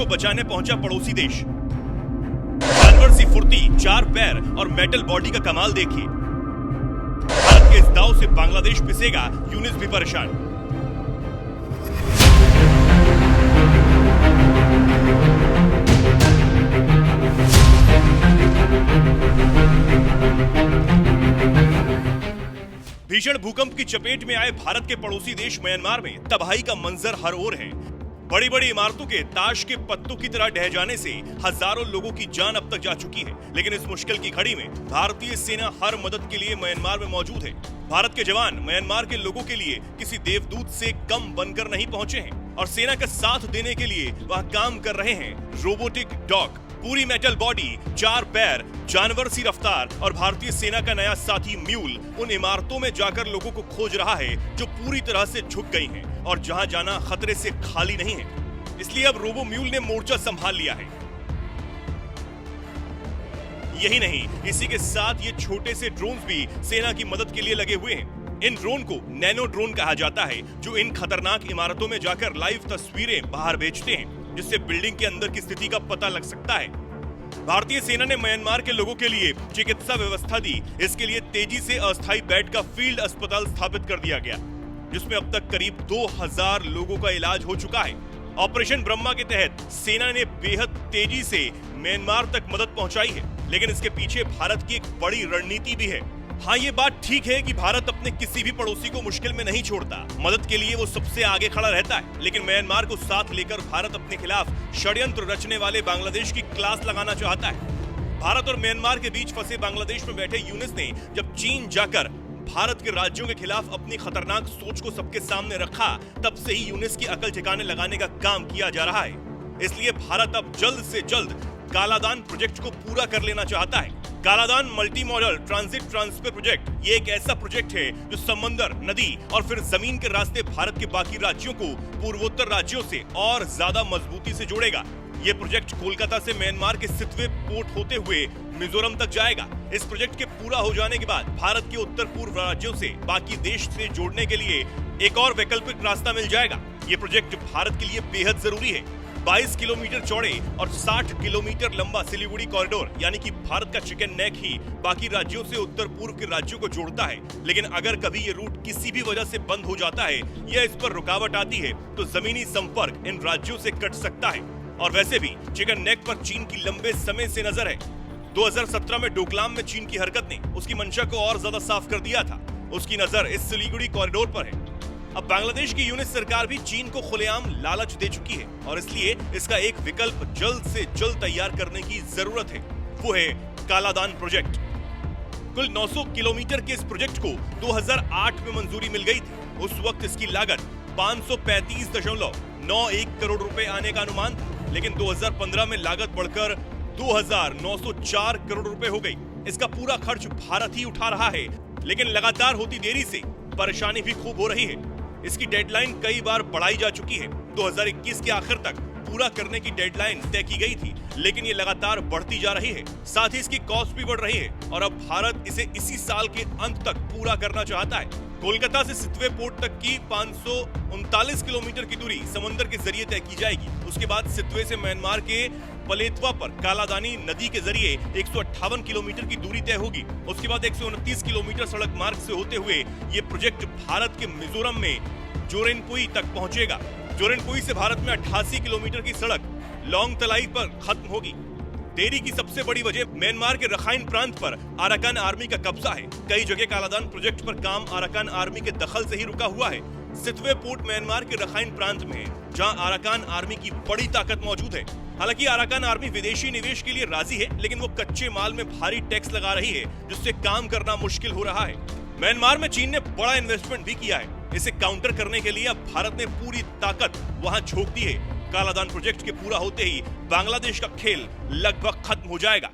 बचाने पहुंचा पड़ोसी देश। जानवर सी फुर्ती, 4 पैर और मेटल बॉडी का कमाल देखिए। भारत के इस दांव से बांग्लादेश पिसेगा, यूनिस भी परेशान। भीषण भूकंप की चपेट में आए भारत के पड़ोसी देश म्यांमार में तबाही का मंजर हर ओर है। बड़ी बड़ी इमारतों के ताश के पत्तों की तरह ढह जाने से हजारों लोगों की जान अब तक जा चुकी है। लेकिन इस मुश्किल की घड़ी में भारतीय सेना हर मदद के लिए म्यांमार में मौजूद है। भारत के जवान म्यांमार के लोगों के लिए किसी देवदूत से कम बनकर नहीं पहुंचे हैं और सेना का साथ देने के लिए वह काम कर रहे हैं रोबोटिक डॉग। पूरी मेटल बॉडी, 4 पैर, जानवर सी रफ्तार और भारतीय सेना का नया साथी म्यूल उन इमारतों में जाकर लोगों को खोज रहा है जो पूरी तरह से झुक गई हैं और जहां जाना खतरे से खाली नहीं है। इसलिए अब रोबो म्यूल ने मोर्चा संभाल लिया है। यही नहीं, इसी के साथ ये छोटे से ड्रोन्स भी सेना की मदद के लिए लगे हुए हैं। इन ड्रोन को नैनो ड्रोन कहा जाता है, जो इन खतरनाक इमारतों में जाकर लाइव तस्वीरें बाहर भेजते हैं, जिससे बिल्डिंग के अंदर की स्थिति का पता लग सकता है। भारतीय सेना ने म्यांमार के लोगों के लिए चिकित्सा व्यवस्था दी। इसके लिए तेजी से अस्थायी बेड का फील्ड अस्पताल स्थापित कर दिया गया, जिसमें अब तक करीब 2000 लोगों का इलाज हो चुका है। ऑपरेशन ब्रह्मा के तहत सेना ने बेहद तेजी से म्यांमार तक मदद पहुंचाई है, लेकिन इसके पीछे भारत की एक बड़ी रणनीति भी है। हाँ, ये बात ठीक है कि भारत अपने किसी भी पड़ोसी को मुश्किल में नहीं छोड़ता। मदद के लिए वो सबसे आगे खड़ा रहता है, लेकिन म्यांमार को साथ लेकर भारत अपने खिलाफ षड्यंत्र रचने वाले बांग्लादेश की क्लास लगाना चाहता है। भारत और म्यांमार के बीच फंसे बांग्लादेश में बैठे यूनिस ने जब चीन जाकर भारत के राज्यों के खिलाफ अपनी खतरनाक सोच को सबके सामने रखा, तब से ही यूनिस की अकल ठिकाने लगाने का काम किया जा रहा है। इसलिए भारत अब जल्द से जल्द कालादान प्रोजेक्ट को पूरा कर लेना चाहता है। Kaladan multi modal transit transfer project ये एक ऐसा प्रोजेक्ट है जो समंदर, नदी और फिर जमीन के रास्ते भारत के बाकी राज्यों को पूर्वोत्तर राज्यों से और ज्यादा मजबूती से जोड़ेगा। ये प्रोजेक्ट कोलकाता से म्यांमार के सितवे पोर्ट होते हुए मिजोरम तक जाएगा। इस प्रोजेक्ट के पूरा हो जाने के बाद भारत के उत्तर पूर्व राज्यों से बाकी देश से जोड़ने के लिए एक और वैकल्पिक रास्ता मिल जाएगा। ये प्रोजेक्ट भारत के लिए बेहद जरूरी है। 22 किलोमीटर चौड़े और 60 किलोमीटर लंबा सिलीगुड़ी कॉरिडोर यानी कि भारत का चिकन नेक ही बाकी राज्यों से उत्तर पूर्व के राज्यों को जोड़ता है। लेकिन अगर कभी ये रूट किसी भी वजह से बंद हो जाता है या इस पर रुकावट आती है तो जमीनी संपर्क इन राज्यों से कट सकता है। और वैसे भी चिकन नेक पर चीन की लंबे समय से नजर है। 2017 में डोकलाम में चीन की हरकत ने उसकी मंशा को और ज्यादा साफ कर दिया था। उसकी नजर इस सिलीगुड़ी कॉरिडोर पर है। अब बांग्लादेश की यूनिस सरकार भी चीन को खुलेआम लालच दे चुकी है और इसलिए इसका एक विकल्प जल्द से जल्द तैयार करने की जरूरत है। वो है कालादान प्रोजेक्ट। कुल 900 किलोमीटर के इस प्रोजेक्ट को 2008 में मंजूरी मिल गई थी। उस वक्त इसकी लागत 535.91 करोड़ रुपए आने का अनुमान था, लेकिन 2015 में लागत बढ़कर 2904 करोड़ रुपए हो गई। इसका पूरा खर्च भारत ही उठा रहा है, लेकिन लगातार होती देरी से परेशानी भी खूब हो रही है। इसकी डेडलाइन कई बार बढ़ाई जा चुकी है। 2021 के आखिर तक पूरा करने की डेडलाइन तय की गई थी, लेकिन ये लगातार बढ़ती जा रही है। साथ ही इसकी कॉस्ट भी बढ़ रही है और अब भारत इसे इसी साल के अंत तक पूरा करना चाहता है। कोलकाता से सितवे पोर्ट तक की 539 किलोमीटर की दूरी समुद्र के जरिए तय की जाएगी। उसके बाद सितवे से म्यांमार के पलेतवा पर कालादानी नदी के जरिए 158 किलोमीटर की दूरी तय होगी। उसके बाद 129 किलोमीटर सड़क मार्ग से होते हुए ये प्रोजेक्ट भारत के मिजोरम में जोरेनपुई तक पहुंचेगा। जोरेनपुई से भारत में 88 किलोमीटर की सड़क लॉन्ग तलाई पर खत्म होगी। देरी की सबसे बड़ी वजह म्यांमार के रखाइन प्रांत पर अराकान आर्मी का कब्जा है। कई जगह कालादान प्रोजेक्ट पर काम अराकान आर्मी के दखल से ही रुका हुआ है। सितवे पोर्ट म्यांमार के रखाइन प्रांत में है, जहां अराकान आर्मी की बड़ी ताकत मौजूद है। हालांकि अराकान आर्मी विदेशी निवेश के लिए राजी है, लेकिन वो कच्चे माल में भारी टैक्स लगा रही है, जिससे काम करना मुश्किल हो रहा है। म्यांमार में चीन ने बड़ा इन्वेस्टमेंट भी किया है। इसे काउंटर करने के लिए अब भारत ने पूरी ताकत वहां झोंक दी है। कालादान प्रोजेक्ट के पूरा होते ही बांग्लादेश का खेल लगभग खत्म हो जाएगा।